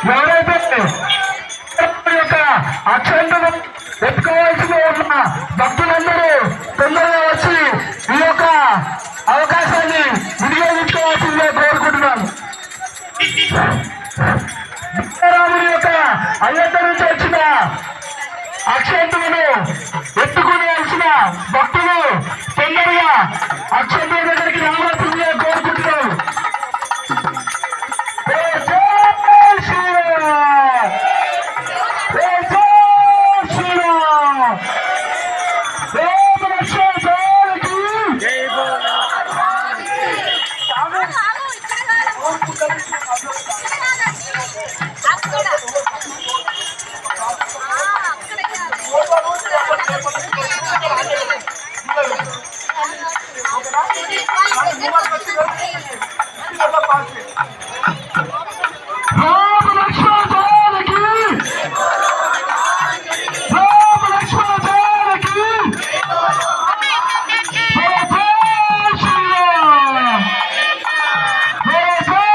ఎవరైతే యొక్క అక్షంతను ఎత్తుకోవాల్సి ఉన్న భక్తులందరూ తొందరగా వచ్చి ఈ యొక్క అవకాశాన్ని వినియోగించుకోవాల్సిందిగా కోరుకుంటున్నాను. రాముడి యొక్క అయోధ్య నుంచి వచ్చిన అక్షంతులను ఎత్తుకునేవలసిన భక్తులు తొందరగా అక్షంతుల దగ్గరికి రావాల్సిందిగా కోరుకుంటున్నాను. Thank you.